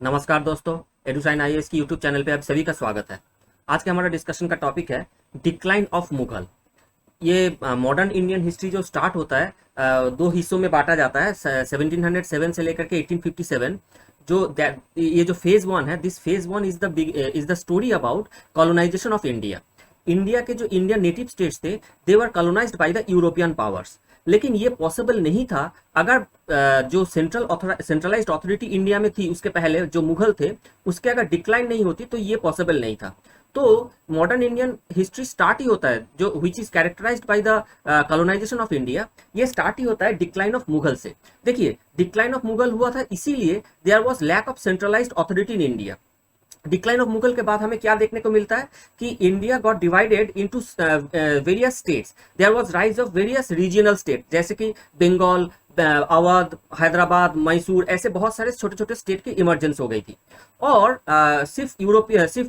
नमस्कार दोस्तों, एडुसाइन आईएएस की यूट्यूब चैनल पे आप सभी का स्वागत है। आज के हमारा डिस्कशन का टॉपिक है डिक्लाइन ऑफ मुगल। ये मॉडर्न इंडियन हिस्ट्री जो स्टार्ट होता है दो हिस्सों में बांटा जाता है 1707 से लेकर के 1857। ये जो फेज वन है, this phase one is the story about colonisation of India. India के जो इंडियन नेटिव स्टेट्स थे, they were colonised by the European powers. लेकिन ये पॉसिबल नहीं था अगर जो सेंट्रलाइज्ड अथॉरिटी इंडिया में थी उसके पहले जो मुगल थे, उसके अगर डिक्लाइन नहीं होती तो ये पॉसिबल नहीं था। तो मॉडर्न इंडियन हिस्ट्री स्टार्ट ही होता है जो which is characterised by the colonisation of India, ये स्टार्ट ही होता है डिक्लाइन ऑफ मुगल से। देखिए, डिक्लाइन ऑफ मुगल हुआ था इसीलिए there was lack of centralised authority in India. Decline of Mughal के बाद हमें क्या देखने को मिलता है कि India got divided into various states. There was rise of various regional state, जैसे कि बंगाल, अवध, हैदराबाद, मैसूर, ऐसे बहुत सारे छोटे छोटे स्टेट की इमरजेंस हो गई थी। और सिर्फ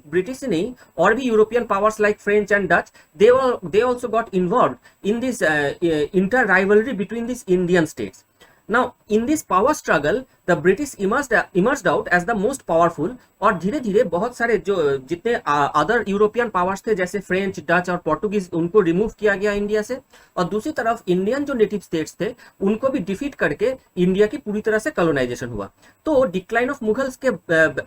ब्रिटिश ही नहीं, और भी European powers like French and Dutch, they also got involve in this inter rivalry between this Indian states. Now, in this power struggle, the British emerged out as the most powerful। और धीरे धीरे बहुत सारे जो जितने other European powers थे जैसे French, Dutch और पोर्टुगीज, उनको रिमूव किया गया इंडिया से। और दूसरी तरफ इंडियन जो नेटिव स्टेट्स थे उनको भी डिफीट करके इंडिया की पूरी तरह से कॉलोनाइजेशन हुआ। तो डिक्लाइन ऑफ मुगल्स के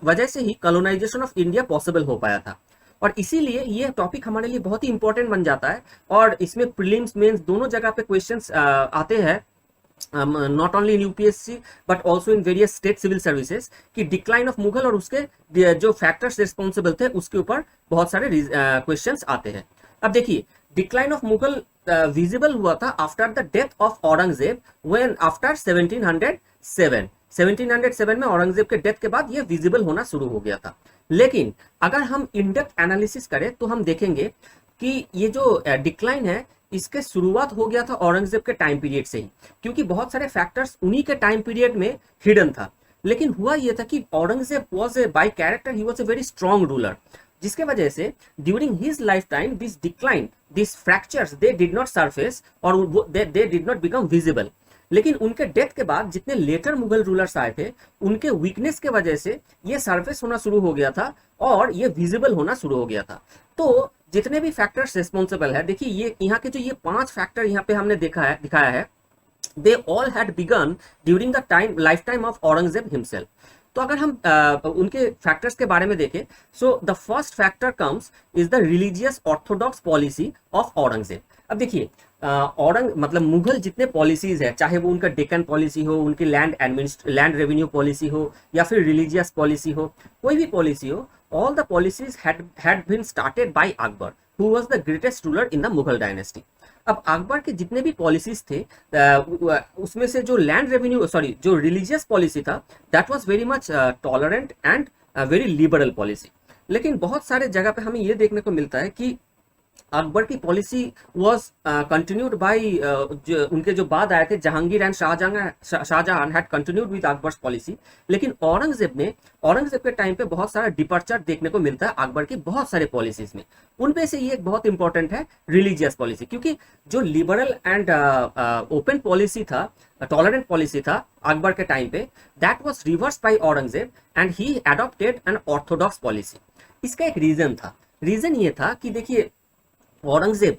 वजह से ही कॉलोनाइजेशन ऑफ इंडिया पॉसिबल हो पाया था। और इसीलिए ये टॉपिक हमारे लिए बहुत ही इंपॉर्टेंट बन जाता है। और इसमें प्रीलिम्स मेंस दोनों जगह पे क्वेश्चंस आते हैं, not only in UPSC but also in various state civil services, कि डिक्लाइन ऑफ मुगल और उसके जो फैक्टर्स रिस्पॉन्सिबल थे उसके ऊपर बहुत सारे क्वेश्चंस आते हैं। अब देखिए, डिक्लाइन ऑफ मुगल विजिबल हुआ था after the death of Aurangzeb, when after 1707 में औरंगजेब के डेथ के बाद ये विजिबल होना शुरू हो गया था। लेकिन अगर हम इन डेप्थ एनालिसिस करें तो हम देखेंगे कि ये जो डिक्लाइन है इसके शुरुआत हो गया था औरंगजेब के टाइम पीरियड से ही, क्योंकि बहुत सारे फैक्टर्स उन्हीं के टाइम पीरियड में हिडन था। लेकिन हुआ यह था कि Aurangzeb was a by character, he was a very strong ruler, जिसके वजह से during his lifetime this decline, this fractures, they did not surface और they did not become visible. लेकिन उनके डेथ के बाद जितने लेटर मुगल रूलर्स आए थे उनके वीकनेस के वजह से ये सरफेस होना शुरू हो गया था और ये विजिबल होना शुरू हो गया था। तो जितने भी फैक्टर्स रिस्पॉन्सिबल है, देखिए ये यहाँ के जो ये 5 फैक्टर यहाँ पे हमने दिखाया है, they all had begun during the life time of Aurangzeb himself. तो अगर हम उनके फैक्टर्स के बारे में देखें, so the first factor comes is the religious Orthodox policy of Aurangzeb. अब देखिए, मतलब मुगल जितने पॉलिसीज है, चाहे वो उनका डेक्कन पॉलिसी हो, उनकी लैंड रेवेन्यू पॉलिसी हो, या फिर रिलीजियस पॉलिसी हो, कोई भी पॉलिसी हो, all the policies had been started by Akbar, who was the greatest ruler in the Mughal dynasty। अब अकबर के जितने भी पॉलिसीज थे उसमें से जो जो रिलीजियस पॉलिसी था, that was very much tolerant and very liberal policy. लेकिन बहुत सारे जगह पे हमें ये देखने को मिलता है कि अकबर की पॉलिसी वाज कंटिन्यूड बाय उनके जो बाद आए थे Jahangir and Shah Jahan had continued with Akbar's policy. लेकिन औरंगजेब के टाइम पे बहुत सारा डिपर्चर देखने को मिलता है अकबर की बहुत सारे पॉलिसीज में। उनमें से ये एक बहुत इंपॉर्टेंट है रिलीजियस पॉलिसी, क्योंकि जो लिबरल एंड ओपन पॉलिसी था, टॉलरेंट पॉलिसी था अकबर के टाइम पे, that was reversed by Aurangzeb and he adopted an orthodox policy. इसका एक रीजन था। रीजन ये था कि देखिए, Aurangzeb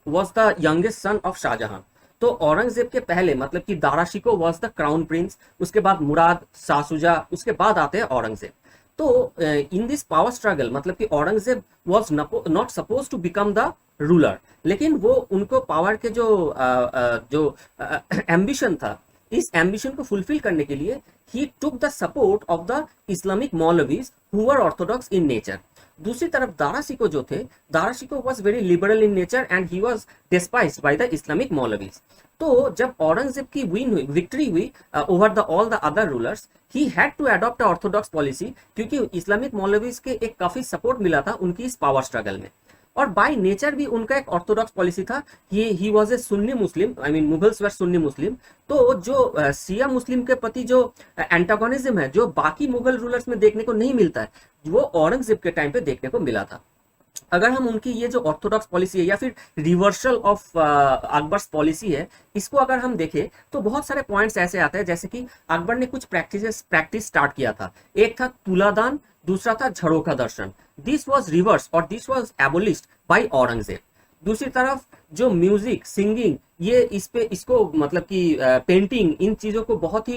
was the youngest son of Shah Jahan. तो औरंगजेब के पहले मतलब कि Dara Shikoh was the crown prince, उसके बाद मुराद, शाह शुजा, उसके बाद आते हैं औरंगजेब। तो इन दिस पावर स्ट्रगल मतलब कि Aurangzeb was not suppose to become the ruler, लेकिन वो उनको पावर के जो एम्बिशन था, इस एम्बिशन को फुलफिल करने के लिए he took the support of the Islamic maulvis who were orthodox in nature. दूसरी तरफ दारा शिकोह जो थे, Dara Shikoh was very liberal in nature and he was despised by the Islamic maulvis. तो जब औरंगजेब की विक्ट्री हुई over the all the other rulers, he had to adopt orthodox policy, क्योंकि Islamic maulvis के एक काफी सपोर्ट मिला था उनकी इस पावर स्ट्रगल में। और बाय नेचर भी उनका एक ऑर्थोडॉक्स पॉलिसी था। He was a Sunni Muslim, I mean Mughals were Sunni Muslim. तो जो शिया मुस्लिम के प्रति जो एंटागोनिज्म है, जो बाकी मुगल रूलर्स में देखने को नहीं मिलता है, वो औरंगजेब के टाइम पे देखने को मिला था। अगर हम उनकी ये जो ऑर्थोडॉक्स पॉलिसी है या फिर रिवर्सल ऑफ अकबर्स पॉलिसी है, इसको अगर हम देखें तो बहुत सारे पॉइंट्स ऐसे आते हैं, जैसे कि अकबर ने कुछ प्रैक्टिस स्टार्ट किया था। एक था तुलादान, दूसरा था झरोखा दर्शन। दिस वाज रिवर्स और this was abolished by Aurangzeb. दूसरी तरफ जो म्यूजिक, सिंगिंग, ये इसको मतलब कि पेंटिंग, इन चीजों को बहुत ही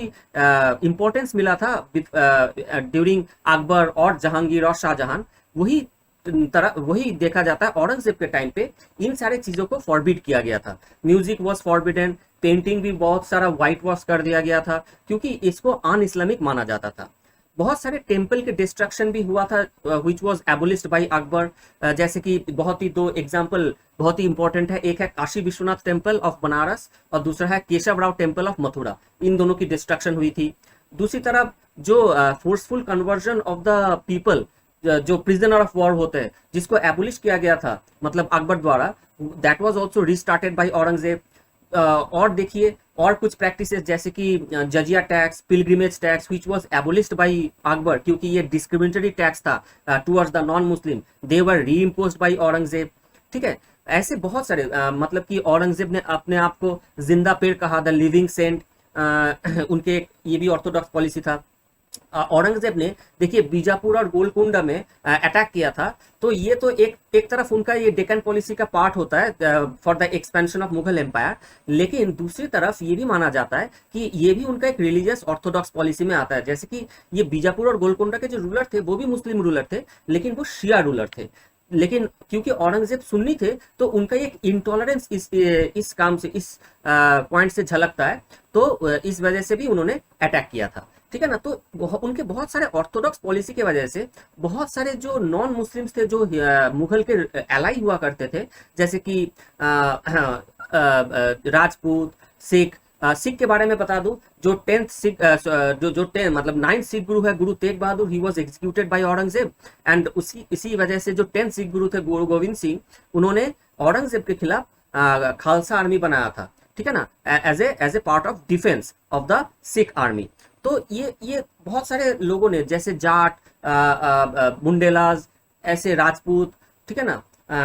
इंपॉर्टेंस मिला था ड्यूरिंग अकबर और जहांगीर और शाहजहां। वही देखा जाता है औरंगजेब के टाइम पे इन सारे चीजों को फॉरबिड किया गया था। म्यूजिक वॉज फॉरबिडन, पेंटिंग भी बहुत सारा व्हाइट वॉश कर दिया गया था क्योंकि इसको अन इस्लामिक माना जाता था। बहुत सारे टेम्पल के डिस्ट्रक्शन भी हुआ था which was abolished by Akbar. जैसे कि बहुत ही दो एग्जाम्पल बहुत ही इंपॉर्टेंट है, एक है काशी विश्वनाथ टेम्पल ऑफ बनारस और दूसरा है केशव राव टेम्पल ऑफ मथुरा। इन दोनों की डिस्ट्रक्शन हुई थी। दूसरी तरफ जो forceful conversion of the people, जो प्रिजनर ऑफ वॉर होते हैं, जिसको एबोलिश किया गया था मतलब अकबर द्वारा, that was also restarted by Aurangzeb. और देखिए और कुछ प्रैक्टिसेस जैसे कि jizya tax, pilgrimage tax which was abolished by Akbar क्योंकि ये डिस्क्रिमिनेटरी टैक्स था towards the non Muslim, they were reimposed by Aurangzeb. ठीक है, ऐसे बहुत सारे मतलब कि औरंगजेब ने अपने आप को जिंदा पेड़ कहा, द लिविंग सेंट। उनके ये भी ऑर्थोडॉक्स पॉलिसी था। औरंगजेब ने देखिए बीजापुर और गोलकुंडा में अटैक किया था, तो ये तो एक तरफ उनका ये डेक्कन पॉलिसी का पार्ट होता है for the expansion of Mughal empire. लेकिन दूसरी तरफ ये भी माना जाता है कि ये भी उनका एक रिलीजियस ऑर्थोडॉक्स पॉलिसी में आता है। जैसे कि ये बीजापुर और गोलकुंडा के जो रूलर थे वो भी मुस्लिम रूलर थे, लेकिन वो शिया रूलर थे। लेकिन क्योंकि औरंगजेब सुन्नी थे तो उनका एक इंटॉलरेंस इस काम से, इस पॉइंट से झलकता है, तो इस वजह से भी उन्होंने अटैक किया था। ठीक है ना, तो उनके बहुत सारे ऑर्थोडॉक्स पॉलिसी की वजह से बहुत सारे जो नॉन मुस्लिम्स थे जो मुगल के एलाई हुआ करते थे, जैसे कि राजपूत, सिख। सिख के बारे में बता दूं, जो 10th सिख जो 10 मतलब 9th सिख गुरु है Guru Tegh Bahadur, he was executed by Aurangzeb. And इसी वजह से जो 10th सिख गुरु थे गुरु गोविंद सिंह, उन्होंने औरंगजेब के खिलाफ खालसा आर्मी बनाया था। ठीक है ना, as a part of defence of the Sikh army. तो ये बहुत सारे लोगों ने, जैसे जाट, बुंडेलाज, ऐसे राजपूत, ठीक है ना,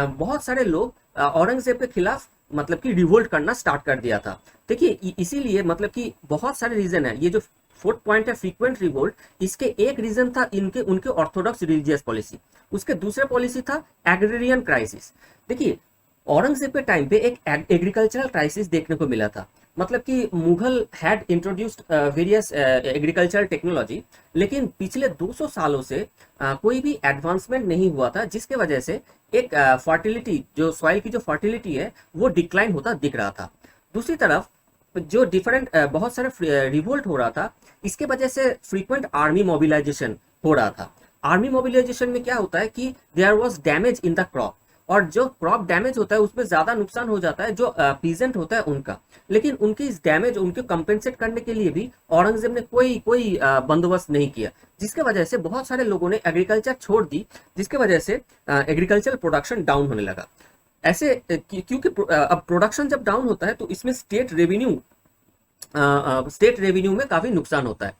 बहुत सारे लोग औरंगजेब के खिलाफ मतलब कि रिवोल्ट करना स्टार्ट कर दिया था। देखिए इसीलिए मतलब कि बहुत सारे रीजन है। ये जो फोर्थ पॉइंट है फ्रीक्वेंट रिवोल्ट, इसके एक रीजन था उनके ऑर्थोडॉक्स रिलीजियस पॉलिसी। उसके दूसरे पॉलिसी था एग्रेरियन क्राइसिस। देखिए औरंगजेब के टाइम पे एक एग्रीकल्चरल क्राइसिस देखने को मिला था। मतलब कि Mughal had introduced various agricultural technology, लेकिन पिछले 200 सालों से कोई भी एडवांसमेंट नहीं हुआ था, जिसके वजह से एक फर्टिलिटी, जो सॉइल की जो फर्टिलिटी है वो डिक्लाइन होता दिख रहा था। दूसरी तरफ जो डिफरेंट बहुत सारे रिवोल्ट हो रहा था, इसके वजह से फ्रीक्वेंट आर्मी मोबिलाइजेशन हो रहा था। आर्मी मोबिलाइजेशन में क्या होता है कि there was damage in the crop, और जो क्रॉप डैमेज होता है उसमें ज्यादा नुकसान हो जाता है जो पीजेंट होता है उनका। लेकिन उनकी इस डैमेज उनको कंपेंसेट करने के लिए भी औरंगजेब ने कोई बंदोबस्त नहीं किया, जिसके वजह से बहुत सारे लोगों ने एग्रीकल्चर छोड़ दी, जिसके वजह से एग्रीकल्चर प्रोडक्शन डाउन होने लगा। ऐसे क्योंकि अब प्रोडक्शन जब डाउन होता है तो इसमें स्टेट रेवेन्यू में काफी नुकसान होता है।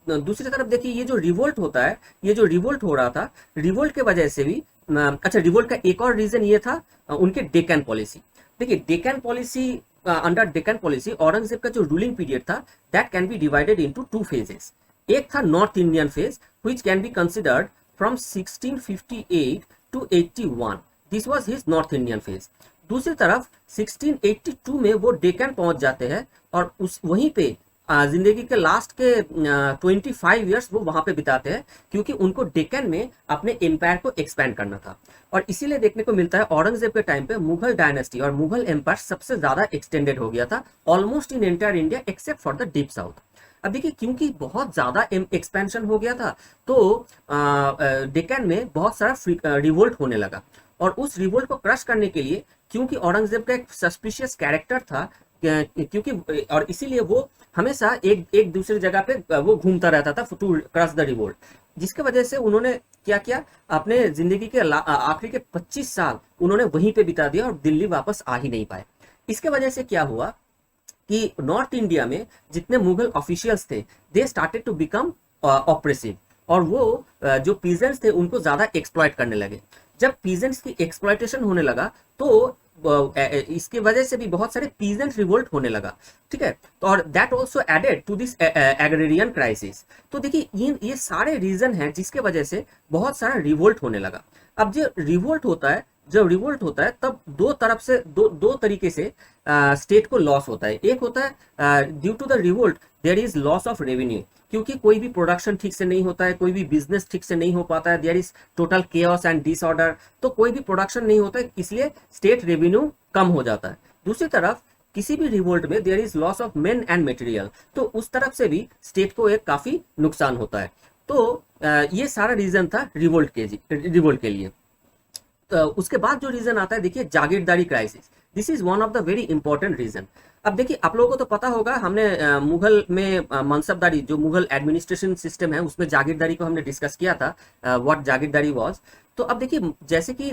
दूसरी तरफ देखिए ये जो रिवोल्ट होता है, ये जो रिवोल्ट हो रहा था, रिवोल्ट के वजह से भी अच्छा, रिवोल्ट का एक और रीजन ये था उनके डेक्कन पॉलिसी। देखिए Deccan policy, under Deccan policy Aurangzeb का जो रूलिंग पीरियड था that can be divided into 2 phases. एक था north Indian phase which can be considered from 1658 to 81, this was his north Indian phase. दूसरी तरफ 1682 में वो डेक्कन पहुंच जाते हैं और उस वहीं पे जिंदगी के लास्ट के 25 ईयर्स वो वहां पे बिताते हैं, क्योंकि उनको डेक्कन में अपने एम्पायर को एक्सपैंड करना था। और इसीलिए देखने को मिलता है औरंगजेब के टाइम पे मुगल डायनेस्टी और मुगल एम्पायर सबसे ज्यादा एक्सटेंडेड हो गया था almost in entire India except for the deep south. अब देखिए क्योंकि बहुत ज्यादा एक्सपेंशन हो गया था तो डेक्कन में बहुत सारा रिवोल्ट होने लगा, और उस रिवोल्ट को क्रश करने के लिए, क्योंकि औरंगजेब का एक सस्पिशियस कैरेक्टर था, क्योंकि और इसीलिए वो हमेशा एक दूसरी जगह पे वो घूमता रहता था टू क्रश द रिवोल्ट, जिसके वजह से उन्होंने क्या किया, अपने जिंदगी के आखिरी के 25 साल उन्होंने वहीं पे बिता दिया और दिल्ली वापस आ ही नहीं पाए। इसके वजह से क्या हुआ कि नॉर्थ इंडिया में जितने मुगल ऑफिशियल्स थे they started to become oppressive, और वो जो पीजेंट्स थे उनको ज्यादा एक्सप्लॉइट करने लगे। जब पीजेंट्स की एक्सप्लॉयटेशन होने लगा तो इसके वजह से भी बहुत सारे पीजेंट रिवोल्ट होने लगा, ठीक है। तो और that also added to this agrarian crisis. तो देखिए ये सारे रीजन हैं जिसके वजह से बहुत सारा रिवोल्ट होने लगा। अब जो रिवोल्ट होता है, जब रिवोल्ट होता है तब दो तरफ से दो तरीके से स्टेट को लॉस होता है। एक होता है due to the revolt there is loss of revenue, क्योंकि कोई भी प्रोडक्शन ठीक से नहीं होता है, कोई भी बिजनेस ठीक से नहीं हो पाता है, there is total chaos and disorder, तो कोई भी प्रोडक्शन नहीं होता है, इसलिए स्टेट रेवेन्यू कम हो जाता है। दूसरी तरफ किसी भी रिवोल्ट में there is loss of men and material, तो उस तरफ से भी स्टेट को एक काफी नुकसान होता है। तो ये सारा रीजन था रिवोल्ट के लिए। तो उसके बाद जो रीजन आता है देखिए jagirdari crisis, this is one of the very important reason. अब देखिए आप लोगों को तो पता होगा, हमने मुगल में मनसबदारी, जो मुगल एडमिनिस्ट्रेशन सिस्टम है उसमें जागीरदारी को हमने डिस्कस किया था, व्हाट जागीरदारी वाज। तो अब देखिए जैसे कि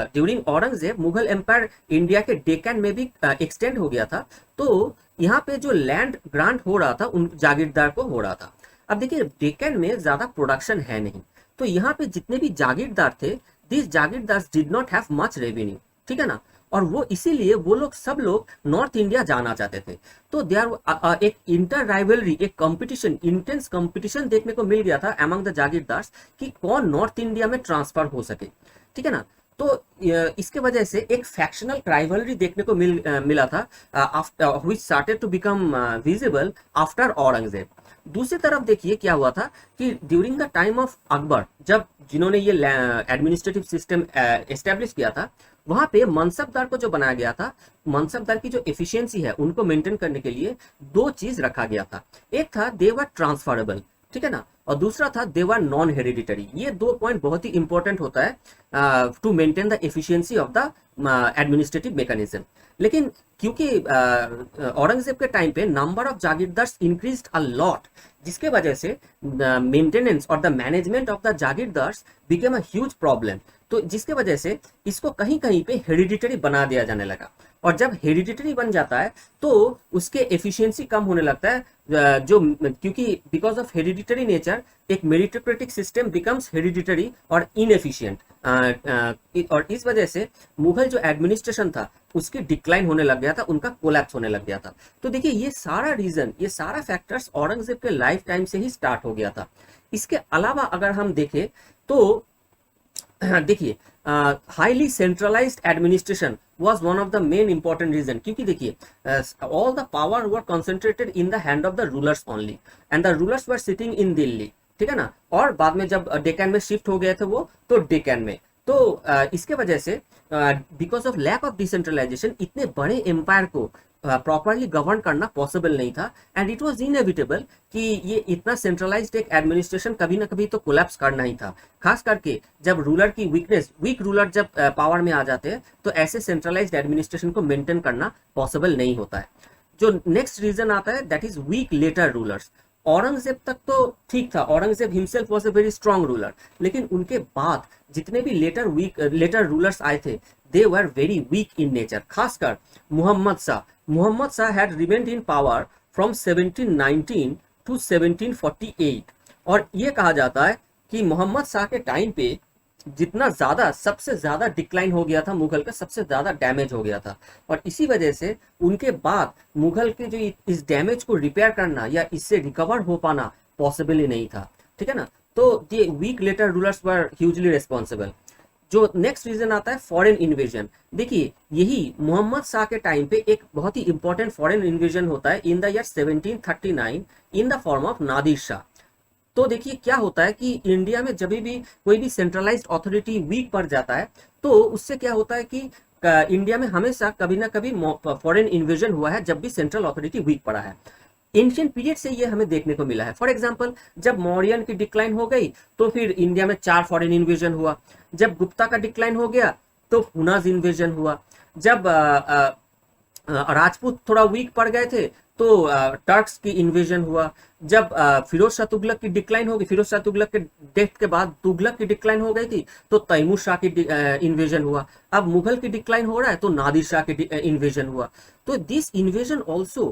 during Aurangzeb Mughal empire India के डेक्कन में भी एक्सटेंड हो गया था, तो यहाँ पे जो लैंड ग्रांट हो रहा था उन जागीरदार को हो रहा था। अब देखिए डेक्कन में ज्यादा प्रोडक्शन है नहीं, तो यहाँ पे जितने भी जागीरदार थे, this jagirdar did not have much revenue, ठीक है ना। और वो इसीलिए वो लोग सब लोग नॉर्थ इंडिया जाना चाहते थे। तो देयर एक इंटर राइवलरी, एक कंपटीशन, इंटेंस कंपटीशन देखने को मिल गया था अमंग द जागीरदार्स कि कौन नॉर्थ इंडिया में ट्रांसफर हो सके, ठीक है ना। तो इसके वजह से एक फैक्शनल राइवलरी देखने को मिला था, which started to become visible after Aurangzeb. दूसरी तरफ देखिए क्या हुआ था कि during the time of Akbar, जब जिन्होंने ये एडमिनिस्ट्रेटिव सिस्टम एस्टेब्लिश किया था, वहां पे मनसबदार को जो बनाया गया था, मनसबदार की जो एफिशिएंसी है उनको मेंटेन करने के लिए दो चीज रखा गया था। एक था दे वर ट्रांसफरेबल, ठीक है ना, और दूसरा था दे वर नॉन हेरिडिटरी। ये दो पॉइंट बहुत ही इंपॉर्टेंट होता है to maintain the efficiency of the administrative mechanism. लेकिन क्योंकि औरंगजेब के टाइम पे number of jagirdars increased a lot, जिसके वजह से मेंटेनेंस और the management of the jagirdars became a huge problem. तो जिसके वजह से इसको कहीं कहीं पे हेरिडिटरी बना दिया जाने लगा, और जब हेरिडिटरी बन जाता है तो उसके एफिशिएंसी कम होने लगता है, जो क्योंकि बिकॉज ऑफ हेरिडिटरी नेचर एक मेरिटोक्रेटिक सिस्टम बिकम्स हेरिडिटरी और इनएफिशिएंट, और इस वजह से मुगल जो एडमिनिस्ट्रेशन था उसकी डिक्लाइन होने लग गया था, उनका कोलैप्स होने लग गया था। तो देखिए ये सारा रीजन, ये सारा फैक्टर्स औरंगजेब के लाइफ टाइम से ही स्टार्ट हो गया था। इसके अलावा अगर हम देखें तो देखिए highly centralised administration was one of the main important reason, क्योंकि देखिए all the power were concentrated in the hand of the rulers only and the rulers were sitting in Delhi, ठीक है ना। और बाद में जब डेक्कन में शिफ्ट हो गए थे वो, तो डेक्कन में तो इसके वजह से because of lack of decentralisation इतने बड़े एम्पायर को प्रॉपरली गवर्न करना पॉसिबल नहीं था, एंड इट वाज इनएविटेबल कि ये इतना सेंट्रलाइज्ड एक एडमिनिस्ट्रेशन कभी ना कभी तो कोलैप्स करना ही था। खास करके जब रूलर की वीक रूलर जब पावर में आ जाते हैं तो ऐसे सेंट्रलाइज्ड एडमिनिस्ट्रेशन को मेंटेन करना पॉसिबल नहीं होता है। जो नेक्स्ट रीजन आता है that is weak later rulers. Aurangzeb तक तो ठीक था, Aurangzeb himself was a very strong ruler, लेकिन उनके बाद जितने भी लेटर रूलर्स आए थे they were very weak in nature. खासकर Muhammad Shah had remained in power from 1719 to 1748, और ये कहा जाता है कि मोहम्मद शाह के टाइम पे जितना ज्यादा, सबसे ज्यादा डिक्लाइन हो गया था मुगल का, सबसे ज्यादा डैमेज हो गया था, और इसी वजह से उनके बाद मुगल के जो इस डैमेज को रिपेयर करना या इससे रिकवर हो पाना पॉसिबल ही नहीं था, ठीक है ना। तो the weak later rulers were hugely responsible. जो नेक्स्ट रीजन आता है फॉरेन इन्वेजन। देखिए यही मोहम्मद शाह के टाइम पे एक बहुत ही इंपॉर्टेंट फॉरेन इन्वेजन होता है in the year 1739 in the form of Nadir Shah. तो देखिए क्या होता है कि इंडिया में जब भी कोई भी सेंट्रलाइज्ड अथॉरिटी वीक पड़ जाता है तो उससे क्या होता है कि इंडिया में हमेशा कभी ना कभी फॉरेन इन्वेजन हुआ है जब भी सेंट्रल अथॉरिटी वीक पड़ा है। एंशिएंट पीरियड से ये हमें देखने को मिला है। फॉर एग्जांपल जब मौर्यन की डिक्लाइन हो गई तो फिर इंडिया में 4 फॉरेन इन्वेजन हुआ। जब गुप्ता का डिक्लाइन हो गया तो हुनाज इन्वेजन हुआ। जब राजपूत थोड़ा वीक पड़ गए थे तो टर्क्स की इन्वेजन हुआ। जब फिरोज शाह तुगलक की डिक्लाइन हो गई, फिरोज शाह तुगलक के डेथ के बाद तुगलक की डिक्लाइन हो गई थी तो तैमूर शाह की इन्वेजन हुआ। अब मुगल की डिक्लाइन हो रहा है तो नादिर शाह की इन्वेजन हुआ। तो this invasion also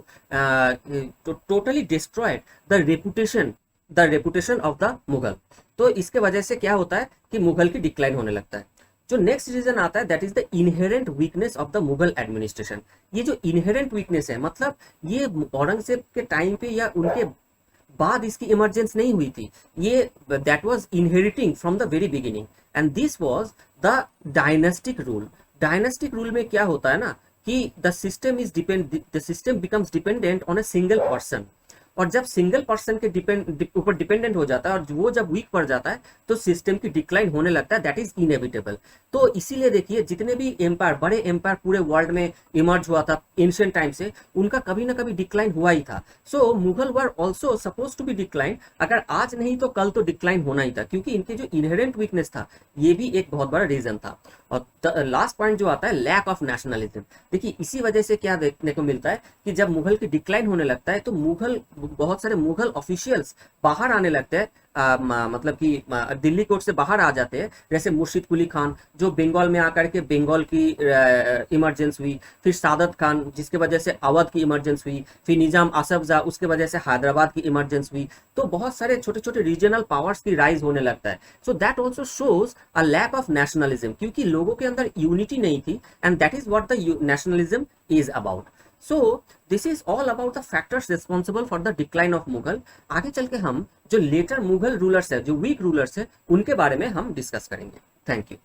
totally destroyed the reputation the reputation of the Mughal. तो इसके वजह से क्या होता है कि मुगल की डिक्लाइन होने लगता है। जो नेक्स्ट रीजन आता है that is the inherent weakness of the Mughal administration. ये जो इनहेरेंट वीकनेस है, मतलब ये औरंगजेब के टाइम पे या उनके बाद इसकी इमरजेंस नहीं हुई थी, ये that was inheriting from the very beginning, and this was the dynastic rule. Dynastic rule में क्या होता है ना कि the system becomes dependent on a single person, और जब सिंगल पर्सन के ऊपर डिपेंडेंट हो जाता है और वो जब वीक पड़ जाता है तो सिस्टम की डिक्लाइन होने लगता है, दैट इज इनएविटेबल। तो इसीलिए देखिए जितने भी एम्पायर, बड़े एम्पायर पूरे वर्ल्ड में इमर्ज हुआ था एंशिएंट टाइम से, उनका कभी ना कभी डिक्लाइन हुआ ही था। So Mughal were also suppose to be decline, अगर आज नहीं तो कल तो डिक्लाइन होना ही था, क्योंकि इनके जो इनहेरेंट वीकनेस था ये भी एक बहुत बड़ा रीजन था। और लास्ट पॉइंट जो आता है लैक ऑफ नेशनलिज्म। देखिए इसी वजह से क्या देखने को मिलता है कि जब मुगल की डिक्लाइन होने लगता है तो बहुत सारे मुगल ऑफिशियल्स बाहर आने लगते हैं, मतलब कि दिल्ली कोर्ट से बाहर आ जाते हैं, जैसे मुर्शिद कुली खान जो बंगाल में आकर के बंगाल की इमरजेंस हुई, फिर सादत खान जिसके वजह से अवध की इमरजेंस हुई, फिर निजाम आसफ जा उसके वजह से हैदराबाद की इमरजेंस हुई। तो बहुत सारे छोटे छोटे रीजनल पावर्स की राइज होने लगता है। So that also shows a lack of nationalism, क्योंकि लोगों के अंदर यूनिटी नहीं थी, and that is what the nationalism is about. So this is all about the factors responsible for the decline of Mughal. आगे चल के हम जो लेटर मुगल रूलर्स है, जो वीक रूलर्स है, उनके बारे में हम डिस्कस करेंगे। Thank you.